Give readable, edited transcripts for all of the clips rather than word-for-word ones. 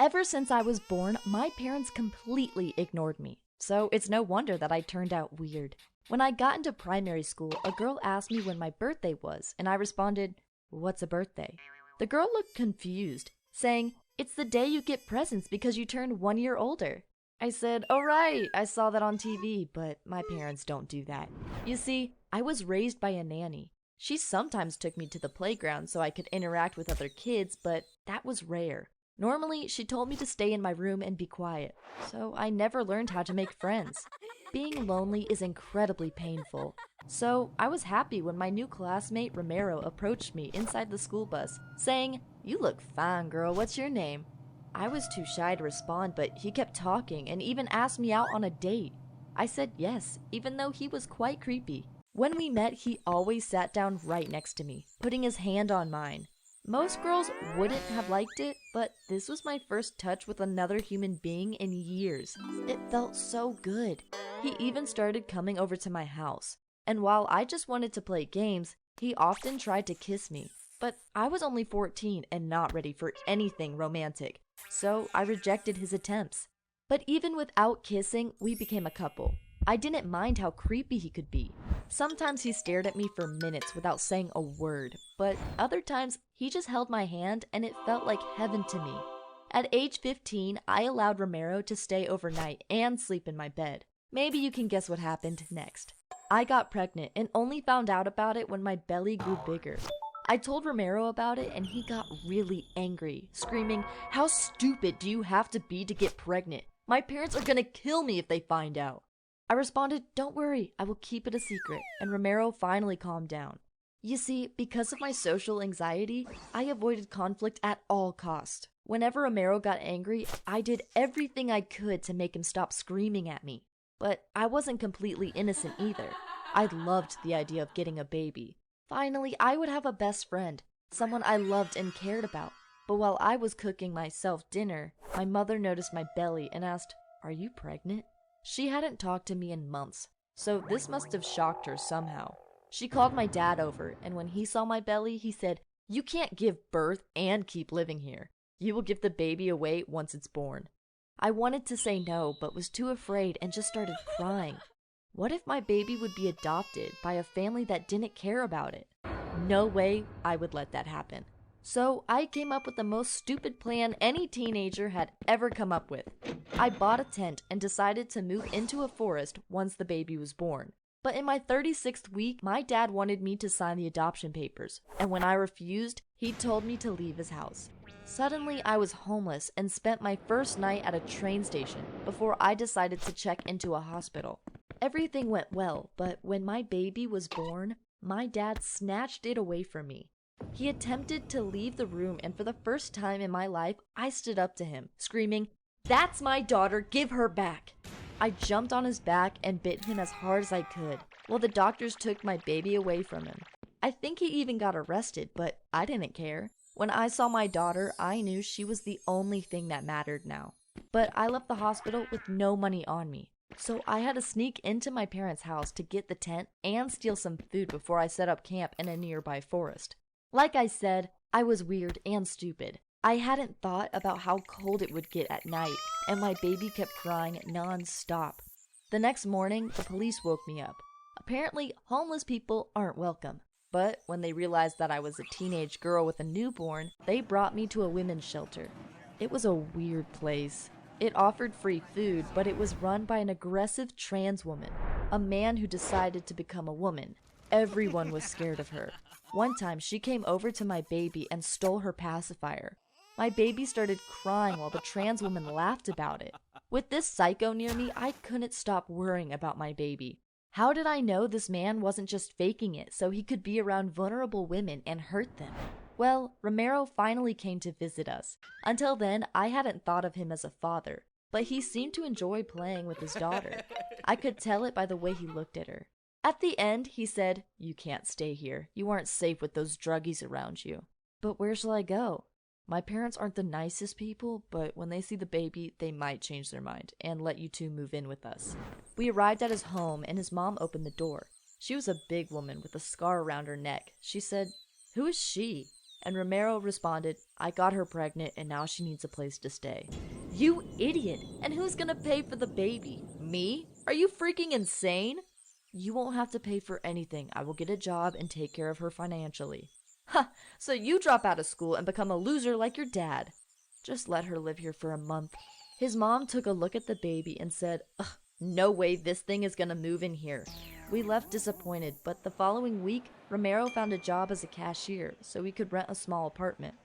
Ever since I was born, my parents completely ignored me. So it's no wonder that I turned out weird. When I got into primary school, a girl asked me when my birthday was, and I responded, "What's a birthday?" The girl looked confused, saying, "It's the day you get presents because you turned 1 year older." I said, "Oh right, I saw that on TV, but my parents don't do that." You see, I was raised by a nanny. She sometimes took me to the playground so I could interact with other kids, but that was rare. Normally, she told me to stay in my room and be quiet, so I never learned how to make friends. Being lonely is incredibly painful, so I was happy when my new classmate Romero approached me inside the school bus, saying, "You look fine, girl, what's your name?" I was too shy to respond, but he kept talking and even asked me out on a date. I said yes, even though he was quite creepy. When we met, he always sat down right next to me, putting his hand on mine. Most girls wouldn't have liked it, but this was my first touch with another human being in years. It felt so good. He even started coming over to my house. And while I just wanted to play games, he often tried to kiss me. But I was only 14 and not ready for anything romantic, so I rejected his attempts. But even without kissing, we became a couple. I didn't mind how creepy he could be. Sometimes he stared at me for minutes without saying a word, but other times he just held my hand and it felt like heaven to me. At age 15, I allowed Romero to stay overnight and sleep in my bed. Maybe you can guess what happened next. I got pregnant and only found out about it when my belly grew bigger. I told Romero about it and he got really angry, screaming, "How stupid do you have to be to get pregnant? My parents are gonna kill me if they find out." I responded, "Don't worry, I will keep it a secret," and Romero finally calmed down. You see, because of my social anxiety, I avoided conflict at all costs. Whenever Romero got angry, I did everything I could to make him stop screaming at me. But I wasn't completely innocent either. I loved the idea of getting a baby. Finally, I would have a best friend, someone I loved and cared about. But while I was cooking myself dinner, my mother noticed my belly and asked, "Are you pregnant?" She hadn't talked to me in months, so this must have shocked her somehow. She called my dad over, and when he saw my belly, he said, "You can't give birth and keep living here. You will give the baby away once it's born." I wanted to say no, but was too afraid and just started crying. What if my baby would be adopted by a family that didn't care about it? No way I would let that happen. So I came up with the most stupid plan any teenager had ever come up with. I bought a tent and decided to move into a forest once the baby was born. But in my 36th week, my dad wanted me to sign the adoption papers, and when I refused, he told me to leave his house. Suddenly, I was homeless and spent my first night at a train station before I decided to check into a hospital. Everything went well, but when my baby was born, my dad snatched it away from me. He attempted to leave the room, and for the first time in my life, I stood up to him, screaming, "That's my daughter, give her back!" I jumped on his back and bit him as hard as I could, while the doctors took my baby away from him. I think he even got arrested, but I didn't care. When I saw my daughter, I knew she was the only thing that mattered now. But I left the hospital with no money on me, so I had to sneak into my parents' house to get the tent and steal some food before I set up camp in a nearby forest. Like I said, I was weird and stupid. I hadn't thought about how cold it would get at night, and my baby kept crying non-stop. The next morning, the police woke me up. Apparently, homeless people aren't welcome. But when they realized that I was a teenage girl with a newborn, they brought me to a women's shelter. It was a weird place. It offered free food, but it was run by an aggressive trans woman, a man who decided to become a woman. Everyone was scared of her. One time, she came over to my baby and stole her pacifier. My baby started crying while the trans woman laughed about it. With this psycho near me, I couldn't stop worrying about my baby. How did I know this man wasn't just faking it so he could be around vulnerable women and hurt them? Well, Romero finally came to visit us. Until then, I hadn't thought of him as a father, but he seemed to enjoy playing with his daughter. I could tell it by the way he looked at her. At the end, he said, "You can't stay here. You aren't safe with those druggies around you." But where shall I go? My parents aren't the nicest people, but when they see the baby, they might change their mind and let you two move in with us. We arrived at his home and his mom opened the door. She was a big woman with a scar around her neck. She said, "Who is she?" And Romero responded, I got her pregnant and now she needs a place to stay. You idiot! And who's gonna pay for the baby? Me? Are you freaking insane? You won't have to pay for anything. I will get a job and take care of her financially. Ha! So you drop out of school and become a loser like your dad. Just let her live here for a month. His mom took a look at the baby and said, ugh, no way this thing is gonna move in here. We left disappointed, but the following week, Romero found a job as a cashier so he could rent a small apartment.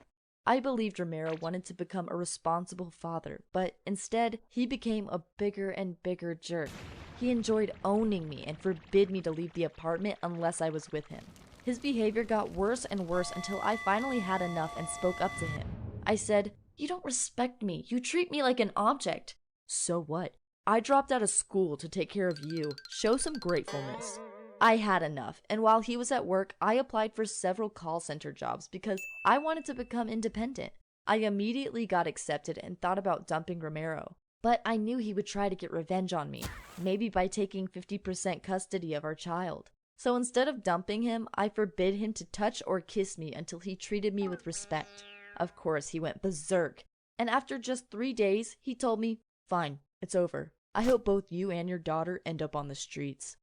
I believed Romero wanted to become a responsible father, but instead, he became a bigger and bigger jerk. He enjoyed owning me and forbid me to leave the apartment unless I was with him. His behavior got worse and worse until I finally had enough and spoke up to him. I said, you don't respect me. You treat me like an object. So what? I dropped out of school to take care of you. Show some gratefulness. I had enough, and while he was at work, I applied for several call center jobs because I wanted to become independent. I immediately got accepted and thought about dumping Romero. But I knew he would try to get revenge on me, maybe by taking 50% custody of our child. So instead of dumping him, I forbid him to touch or kiss me until he treated me with respect. Of course, he went berserk, and after just 3 days, he told me, fine, it's over. I hope both you and your daughter end up on the streets.